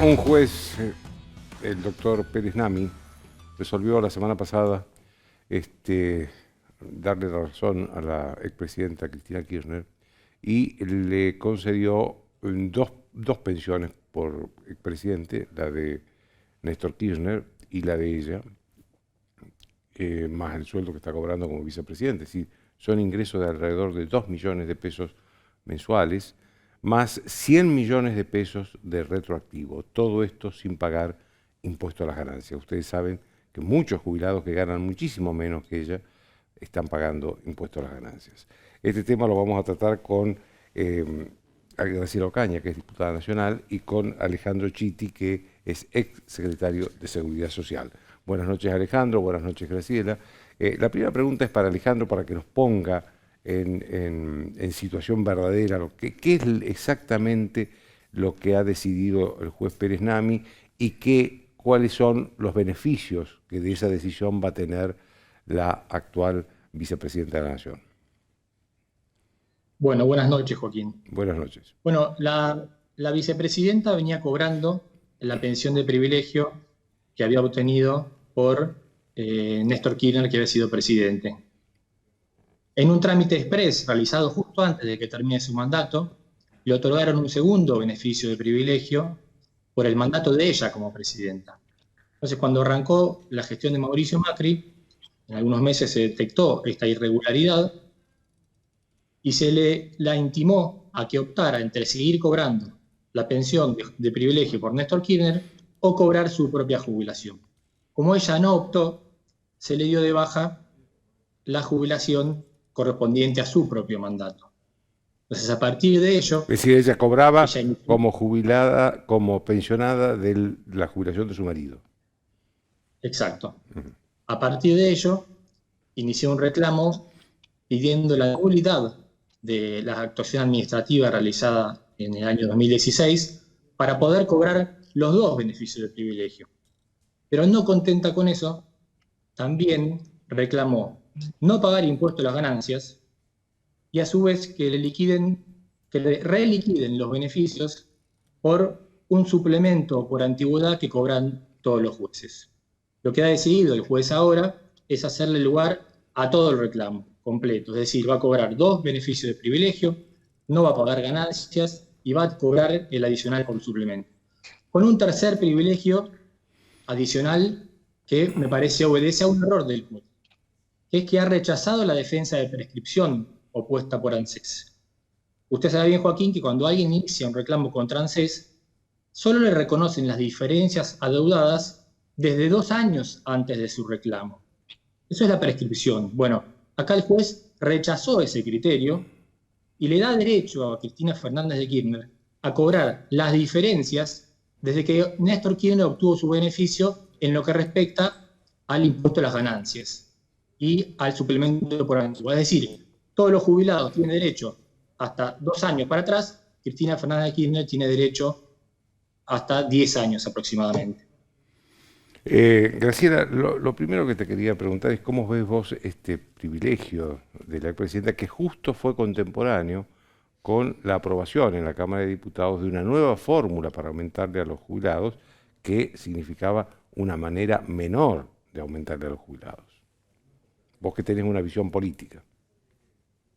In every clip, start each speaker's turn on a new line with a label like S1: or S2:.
S1: Un juez, el doctor Pérez Nami, resolvió la semana pasada darle la razón a la expresidenta Cristina Kirchner y le concedió dos pensiones por expresidente, la de Néstor Kirchner y la de ella, más el sueldo que está cobrando como vicepresidente. Es decir, son ingresos de alrededor de 2 millones de pesos mensuales, más 100 millones de pesos de retroactivo. Todo esto sin pagar impuesto a las ganancias. Ustedes saben que muchos jubilados que ganan muchísimo menos que ella están pagando impuesto a las ganancias. Este tema lo vamos a tratar con Graciela Ocaña, que es diputada nacional, y con Alejandro Chiti, que es ex secretario de Seguridad Social. Buenas noches, Alejandro. Buenas noches, Graciela. La primera pregunta es para Alejandro, para que nos ponga en situación verdadera qué es exactamente lo que ha decidido el juez Pérez Nami y cuáles son los beneficios que de esa decisión va a tener la actual vicepresidenta de la Nación.
S2: Bueno, buenas noches, Joaquín.
S1: Buenas noches.
S2: Bueno, la vicepresidenta venía cobrando la pensión de privilegio que había obtenido por Néstor Kirchner, que había sido presidente. En un trámite express realizado justo antes de que termine su mandato, le otorgaron un segundo beneficio de privilegio por el mandato de ella como presidenta. Entonces, cuando arrancó la gestión de Mauricio Macri, en algunos meses se detectó esta irregularidad y se la intimó a que optara entre seguir cobrando la pensión de privilegio por Néstor Kirchner o cobrar su propia jubilación. Como ella no optó, se le dio de baja la jubilación correspondiente a su propio mandato. Entonces, a partir de ello...
S1: Es decir, ella cobraba como jubilada, como pensionada de la jubilación de su marido.
S2: Exacto. A partir de ello, inició un reclamo pidiendo la nulidad de la actuación administrativa realizada en el año 2016 para poder cobrar los dos beneficios de privilegio. Pero no contenta con eso, también reclamó no pagar impuesto a las ganancias y a su vez que le reliquiden los beneficios por un suplemento por antigüedad que cobran todos los jueces. Lo que ha decidido el juez ahora es hacerle lugar a todo el reclamo completo, es decir, va a cobrar dos beneficios de privilegio, no va a pagar ganancias y va a cobrar el adicional por suplemento. Con un tercer privilegio adicional que me parece obedece a un error del juez, que es que ha rechazado la defensa de prescripción opuesta por ANSES. Usted sabe bien, Joaquín, que cuando alguien inicia un reclamo contra ANSES, solo le reconocen las diferencias adeudadas desde 2 años antes de su reclamo. Eso es la prescripción. Bueno, acá el juez rechazó ese criterio y le da derecho a Cristina Fernández de Kirchner a cobrar las diferencias desde que Néstor Kirchner obtuvo su beneficio en lo que respecta al impuesto a las ganancias y al suplemento por antigüedad. Es decir, todos los jubilados tienen derecho hasta 2 años para atrás, Cristina Fernández de Kirchner tiene derecho hasta 10 años aproximadamente.
S1: Graciela, lo primero que te quería preguntar es cómo ves vos este privilegio de la presidenta que justo fue contemporáneo con la aprobación en la Cámara de Diputados de una nueva fórmula para aumentarle a los jubilados que significaba una manera menor de aumentarle a los jubilados. Vos que tenés una visión política.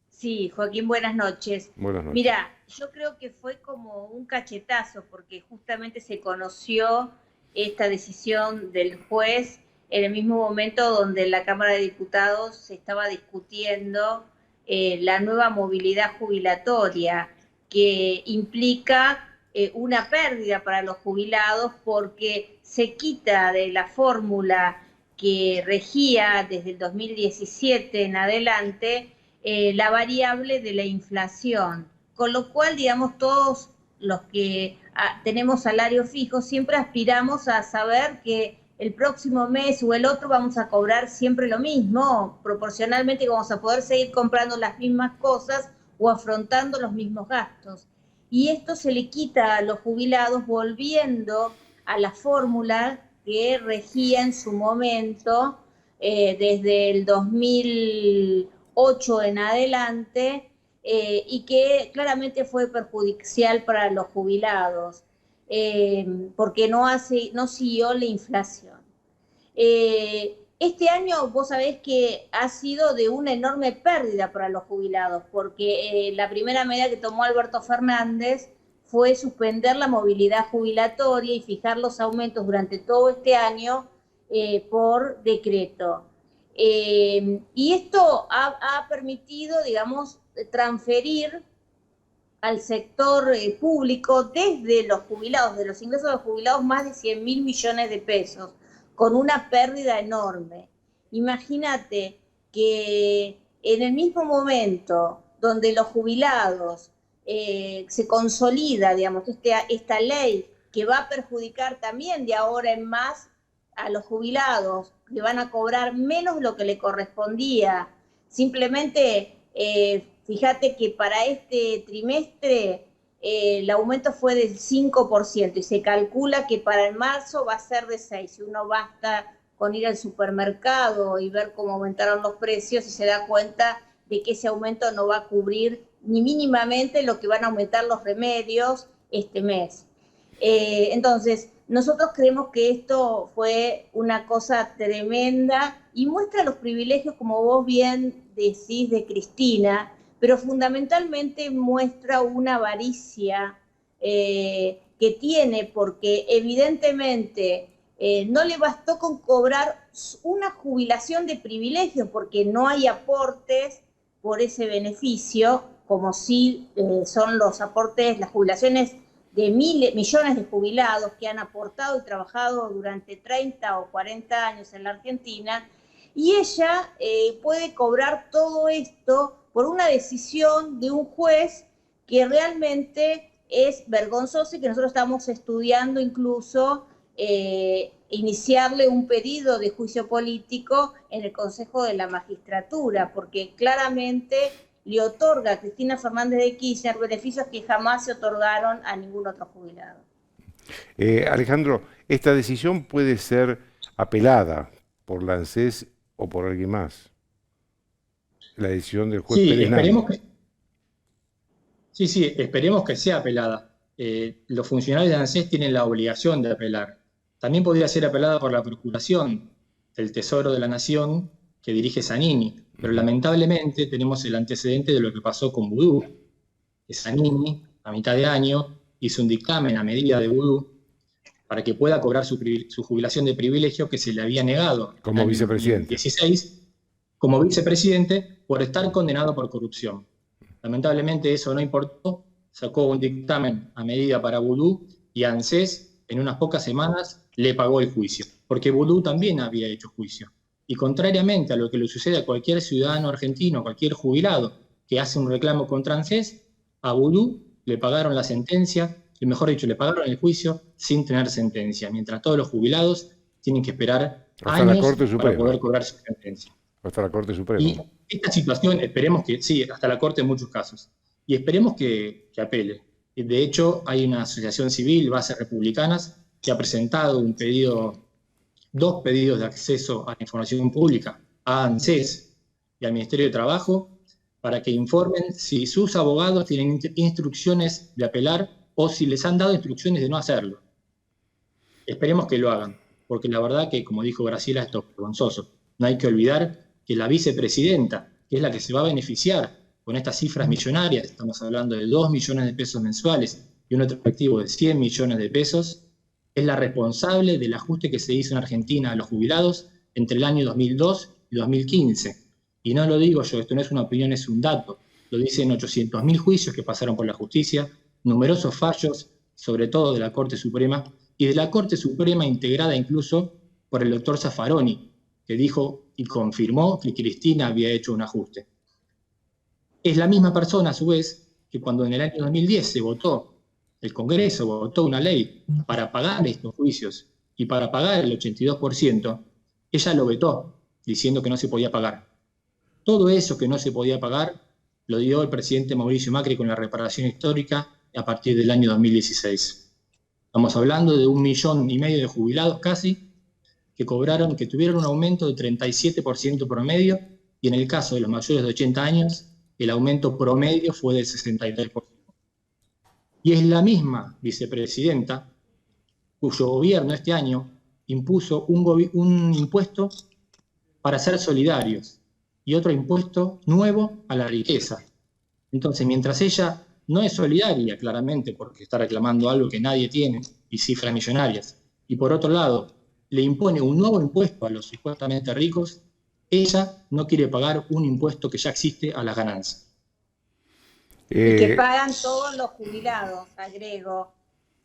S3: Sí, Joaquín, buenas noches.
S1: Buenas noches.
S3: Mira, yo creo que fue como un cachetazo porque justamente se conoció esta decisión del juez en el mismo momento donde en la Cámara de Diputados se estaba discutiendo la nueva movilidad jubilatoria que implica una pérdida para los jubilados porque se quita de la fórmula que regía desde el 2017 en adelante la variable de la inflación, con lo cual, digamos, todos los que tenemos salario fijo siempre aspiramos a saber que el próximo mes o el otro vamos a cobrar siempre lo mismo, proporcionalmente vamos a poder seguir comprando las mismas cosas o afrontando los mismos gastos. Y esto se le quita a los jubilados volviendo a la fórmula que regía en su momento desde el 2008 en adelante y que claramente fue perjudicial para los jubilados. porque no siguió la inflación. Este año vos sabés que ha sido de una enorme pérdida para los jubilados, porque la primera medida que tomó Alberto Fernández fue suspender la movilidad jubilatoria y fijar los aumentos durante todo este año por decreto. Y esto ha permitido, digamos, transferir al sector público desde los jubilados, de los ingresos de los jubilados, más de 100.000 millones de pesos, con una pérdida enorme. Imagínate que en el mismo momento donde los jubilados se consolida, digamos, esta ley que va a perjudicar también de ahora en más a los jubilados, que van a cobrar menos de lo que le correspondía. Simplemente, fíjate que para este trimestre el aumento fue del 5% y se calcula que para el marzo va a ser de 6%. Si uno basta con ir al supermercado y ver cómo aumentaron los precios y se da cuenta de que ese aumento no va a cubrir ni mínimamente lo que van a aumentar los remedios este mes. Entonces, nosotros creemos que esto fue una cosa tremenda y muestra los privilegios, como vos bien decís, de Cristina, pero fundamentalmente muestra una avaricia que tiene, porque evidentemente no le bastó con cobrar una jubilación de privilegio, porque no hay aportes por ese beneficio, como sí son los aportes, las jubilaciones de millones de jubilados que han aportado y trabajado durante 30 o 40 años en la Argentina, y ella puede cobrar todo esto por una decisión de un juez que realmente es vergonzosa y que nosotros estamos estudiando incluso iniciarle un pedido de juicio político en el Consejo de la Magistratura, porque claramente le otorga a Cristina Fernández de Kirchner beneficios que jamás se otorgaron a ningún otro jubilado.
S1: Alejandro, ¿esta decisión puede ser apelada por la ANSES o por alguien más? La decisión del juez Pérez Nando.
S2: Esperemos que sea apelada. Los funcionarios de ANSES tienen la obligación de apelar. También podría ser apelada por la Procuración del Tesoro de la Nación que dirige Zanini, pero lamentablemente tenemos el antecedente de lo que pasó con Vudú. Zanini, a mitad de año, hizo un dictamen a medida de Vudú para que pueda cobrar su jubilación de privilegio que se le había negado
S1: como vicepresidente.
S2: 2016, como vicepresidente, por estar condenado por corrupción. Lamentablemente eso no importó, sacó un dictamen a medida para Vudú y ANSES en unas pocas semanas le pagó el juicio, porque Vudú también había hecho juicio. Y contrariamente a lo que le sucede a cualquier ciudadano argentino, cualquier jubilado que hace un reclamo contra ANSES, a Vudú le pagaron la sentencia, y mejor dicho, le pagaron el juicio sin tener sentencia, mientras todos los jubilados tienen que esperar años para poder cobrar su sentencia.
S1: Hasta la Corte Suprema.
S2: Y esta situación, esperemos que, sí, hasta la Corte en muchos casos, y esperemos que apele. De hecho, hay una asociación civil, Bases Republicanas, que ha presentado dos pedidos de acceso a la información pública a ANSES y al Ministerio de Trabajo para que informen si sus abogados tienen instrucciones de apelar o si les han dado instrucciones de no hacerlo. Esperemos que lo hagan, porque la verdad que, como dijo Graciela, esto es vergonzoso. No hay que olvidar que la vicepresidenta, que es la que se va a beneficiar con estas cifras millonarias, estamos hablando de 2 millones de pesos mensuales y un otro efectivo de 100 millones de pesos, es la responsable del ajuste que se hizo en Argentina a los jubilados entre el año 2002 y 2015. Y no lo digo yo, esto no es una opinión, es un dato. Lo dicen 800.000 juicios que pasaron por la justicia, numerosos fallos, sobre todo de la Corte Suprema, y de la Corte Suprema integrada incluso por el doctor Zaffaroni, que dijo y confirmó que Cristina había hecho un ajuste. Es la misma persona, a su vez, que cuando en el año 2010 se votó, el Congreso votó una ley para pagar estos juicios y para pagar el 82%, ella lo vetó, diciendo que no se podía pagar. Todo eso que no se podía pagar lo dio el presidente Mauricio Macri con la reparación histórica a partir del año 2016. Estamos hablando de 1,5 millones de jubilados casi, que tuvieron un aumento de 37% promedio, y en el caso de los mayores de 80 años, el aumento promedio fue del 63%. Y es la misma vicepresidenta cuyo gobierno este año impuso un impuesto para ser solidarios y otro impuesto nuevo a la riqueza. Entonces, mientras ella no es solidaria, claramente, porque está reclamando algo que nadie tiene y cifras millonarias, y por otro lado, le impone un nuevo impuesto a los supuestamente ricos, ella no quiere pagar un impuesto que ya existe a las ganancias.
S3: Y que pagan todos los jubilados, agrego,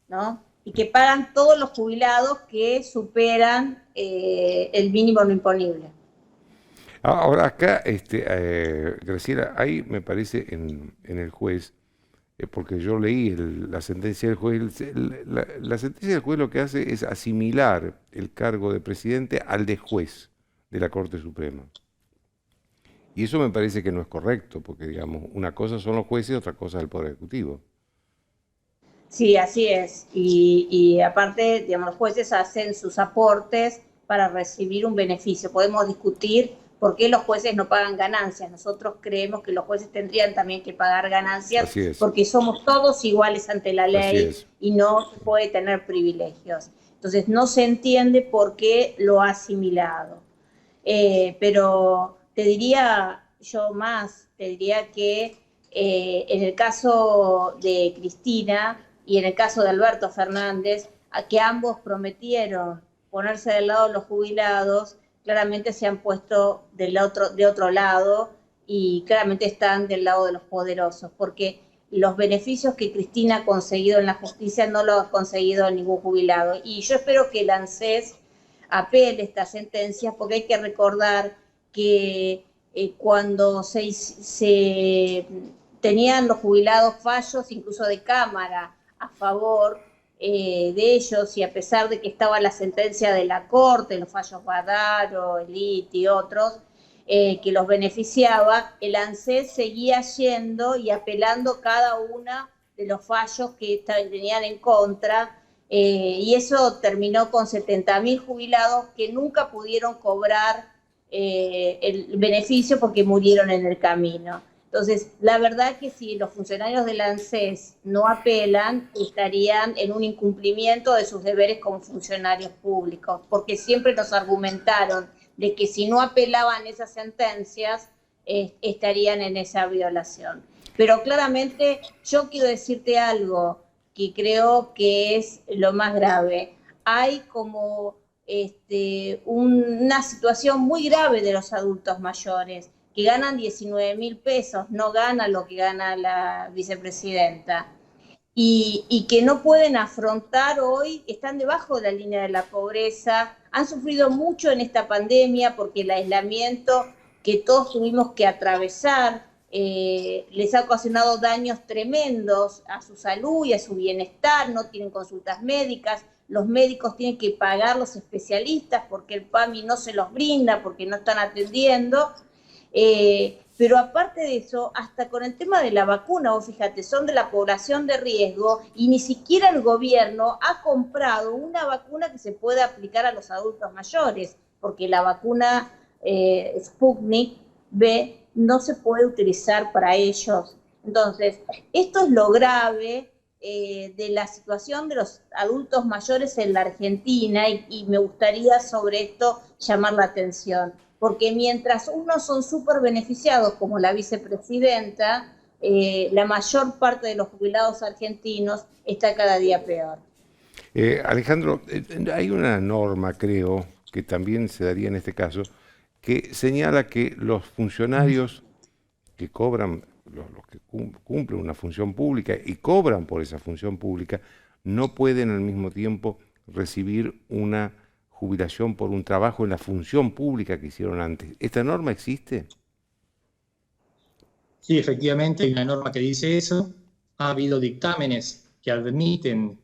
S3: ¿no? Y que pagan todos los jubilados que superan el mínimo no imponible.
S1: Ahora acá, Graciela, ahí me parece en el juez, porque yo leí la sentencia del juez, la sentencia del juez lo que hace es asimilar el cargo de presidente al de juez de la Corte Suprema. Y eso me parece que no es correcto, porque digamos, una cosa son los jueces y otra cosa es el Poder Ejecutivo.
S3: Sí, así es. Y aparte, digamos, los jueces hacen sus aportes para recibir un beneficio. Podemos discutir por qué los jueces no pagan ganancias. Nosotros creemos que los jueces tendrían también que pagar ganancias porque somos todos iguales ante la ley y no se puede tener privilegios. Entonces no se entiende por qué lo ha asimilado. Pero te diría yo más, te diría que en el caso de Cristina y en el caso de Alberto Fernández, a que ambos prometieron ponerse del lado de los jubilados, claramente se han puesto de otro lado y claramente están del lado de los poderosos, porque los beneficios que Cristina ha conseguido en la justicia no los ha conseguido ningún jubilado. Y yo espero que el ANSES apele estas sentencias, porque hay que recordar que cuando se tenían los jubilados fallos, incluso de Cámara, a favor de ellos, y a pesar de que estaba la sentencia de la Corte, los fallos Badaro, Elite y otros, que los beneficiaba, el ANSES seguía yendo y apelando cada uno de los fallos que tenían en contra, y eso terminó con 70.000 jubilados que nunca pudieron cobrar el beneficio porque murieron en el camino. Entonces, la verdad que si los funcionarios del ANSES no apelan, estarían en un incumplimiento de sus deberes como funcionarios públicos, porque siempre nos argumentaron de que si no apelaban esas sentencias, estarían en esa violación. Pero claramente yo quiero decirte algo que creo que es lo más grave. Hay como una situación muy grave de los adultos mayores, que ganan 19.000 pesos, no gana lo que gana la vicepresidenta, y que no pueden afrontar hoy, están debajo de la línea de la pobreza, han sufrido mucho en esta pandemia porque el aislamiento que todos tuvimos que atravesar les ha ocasionado daños tremendos a su salud y a su bienestar, no tienen consultas médicas, los médicos tienen que pagar los especialistas porque el PAMI no se los brinda, porque no están atendiendo. Pero aparte de eso, hasta con el tema de la vacuna, vos fíjate, son de la población de riesgo y ni siquiera el gobierno ha comprado una vacuna que se pueda aplicar a los adultos mayores, porque la vacuna Sputnik V no se puede utilizar para ellos. Entonces, esto es lo grave de la situación de los adultos mayores en la Argentina y me gustaría sobre esto llamar la atención. Porque mientras unos son súper beneficiados, como la vicepresidenta, la mayor parte de los jubilados argentinos está cada día peor.
S1: Alejandro, hay una norma, creo, que también se daría en este caso, que señala que los funcionarios que cobran, los que cumplen una función pública y cobran por esa función pública, no pueden al mismo tiempo recibir una jubilación por un trabajo en la función pública que hicieron antes. ¿Esta norma existe?
S2: Sí, efectivamente, hay una norma que dice eso. Ha habido dictámenes que admiten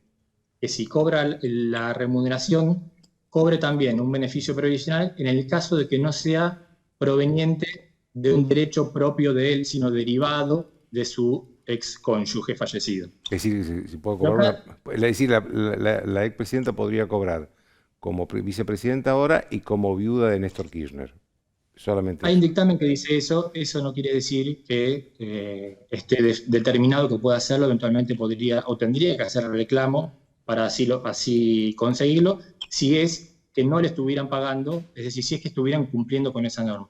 S2: que si cobra la remuneración, cobre también un beneficio previsional en el caso de que no sea proveniente de un derecho propio de él, sino derivado de su excónyuge fallecido.
S1: Es decir, si puedo cobrar la expresidenta podría cobrar como vicepresidenta ahora y como viuda de Néstor Kirchner. Solamente
S2: hay un dictamen que dice eso no quiere decir que esté determinado que pueda hacerlo, eventualmente podría o tendría que hacer el reclamo para así conseguirlo, si es que no le estuvieran pagando, es decir, si es que estuvieran cumpliendo con esa norma.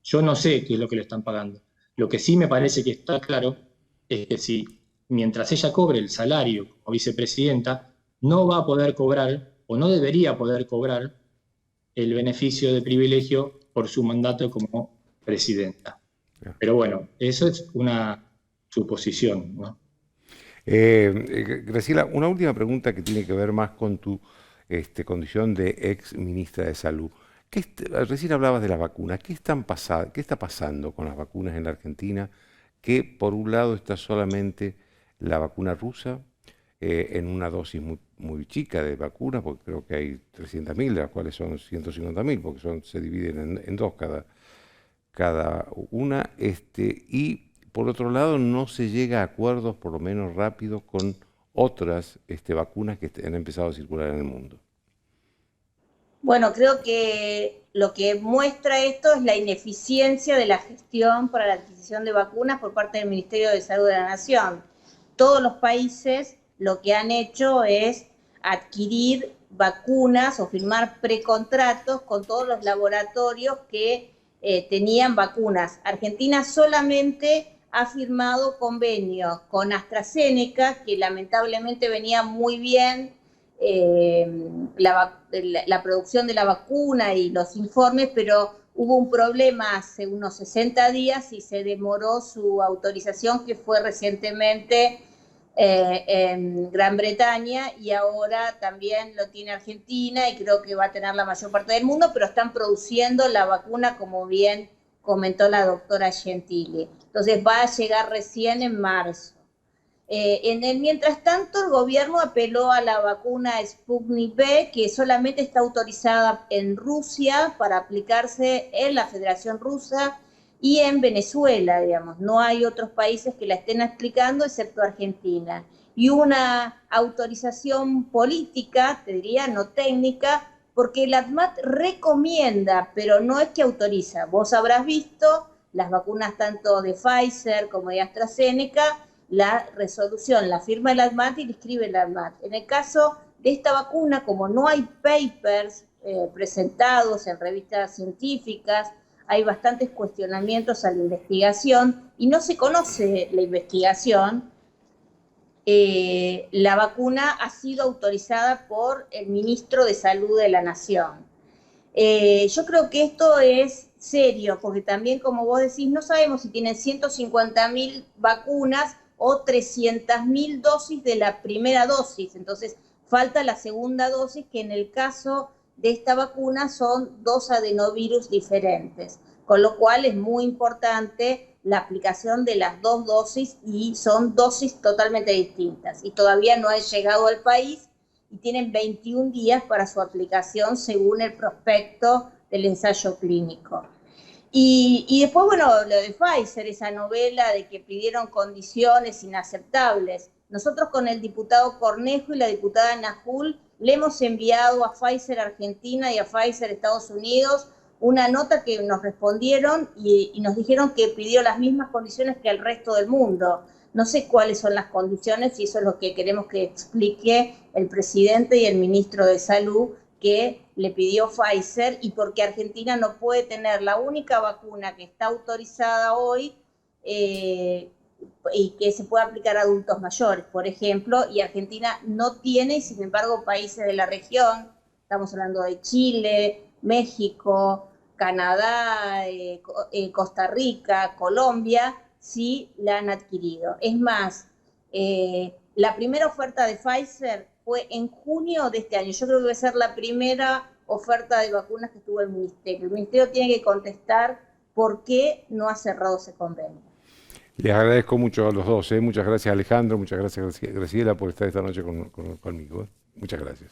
S2: Yo no sé qué es lo que le están pagando. Lo que sí me parece que está claro es que si mientras ella cobre el salario como vicepresidenta, no va a poder cobrar o no debería poder cobrar el beneficio de privilegio por su mandato como presidenta. Pero bueno, eso es una suposición, ¿no?
S1: Graciela, una última pregunta que tiene que ver más con tu condición de ex ministra de Salud. Recién hablabas de las vacunas. ¿Qué está pasando con las vacunas en la Argentina? Que por un lado está solamente la vacuna rusa en una dosis muy chica de vacunas, porque creo que hay 300.000, de las cuales son 150.000, porque se dividen en dos cada una, y por otro lado no se llega a acuerdos por lo menos rápidos con otras vacunas que han empezado a circular en el mundo.
S3: Bueno, creo que lo que muestra esto es la ineficiencia de la gestión para la adquisición de vacunas por parte del Ministerio de Salud de la Nación. Todos los países lo que han hecho es adquirir vacunas o firmar precontratos con todos los laboratorios que tenían vacunas. Argentina solamente ha firmado convenios con AstraZeneca, que lamentablemente venía muy bien la producción de la vacuna y los informes, pero hubo un problema hace unos 60 días y se demoró su autorización, que fue recientemente en Gran Bretaña, y ahora también lo tiene Argentina y creo que va a tener la mayor parte del mundo, pero están produciendo la vacuna, como bien comentó la doctora Gentili. Entonces va a llegar recién en marzo. Mientras tanto, el gobierno apeló a la vacuna Sputnik V, que solamente está autorizada en Rusia para aplicarse en la Federación Rusa y en Venezuela, digamos. No hay otros países que la estén aplicando excepto Argentina. Y una autorización política, te diría, no técnica, porque el ADMAT recomienda, pero no es que autoriza. Vos habrás visto las vacunas tanto de Pfizer como de AstraZeneca, la resolución la firma el ADMAT y la escribe el ADMAT. En el caso de esta vacuna, como no hay papers presentados en revistas científicas, hay bastantes cuestionamientos a la investigación y no se conoce la investigación, la vacuna ha sido autorizada por el ministro de Salud de la Nación. Yo creo que esto es serio, porque también, como vos decís, no sabemos si tienen 150.000 vacunas o 300.000 dosis de la primera dosis. Entonces, falta la segunda dosis, que en el caso de esta vacuna son 2 adenovirus diferentes, con lo cual es muy importante la aplicación de las 2 dosis, y son dosis totalmente distintas. Y todavía no ha llegado al país y tienen 21 días para su aplicación según el prospecto del ensayo clínico. Y después, bueno, lo de Pfizer, esa novela de que pidieron condiciones inaceptables. Nosotros con el diputado Cornejo y la diputada Najul le hemos enviado a Pfizer Argentina y a Pfizer Estados Unidos una nota que nos respondieron y nos dijeron que pidió las mismas condiciones que el resto del mundo. No sé cuáles son las condiciones, y eso es lo que queremos que explique el presidente y el ministro de Salud, que le pidió Pfizer, y porque Argentina no puede tener la única vacuna que está autorizada hoy y que se puede aplicar a adultos mayores, por ejemplo, y Argentina no tiene, y sin embargo países de la región, estamos hablando de Chile, México, Canadá, Costa Rica, Colombia, sí la han adquirido. Es más, la primera oferta de Pfizer fue en junio de este año. Yo creo que va a ser la primera oferta de vacunas que tuvo el Ministerio. El Ministerio tiene que contestar por qué no ha cerrado ese convenio.
S1: Les agradezco mucho a los dos. Muchas gracias, Alejandro. Muchas gracias, Graciela, por estar esta noche conmigo. Muchas gracias.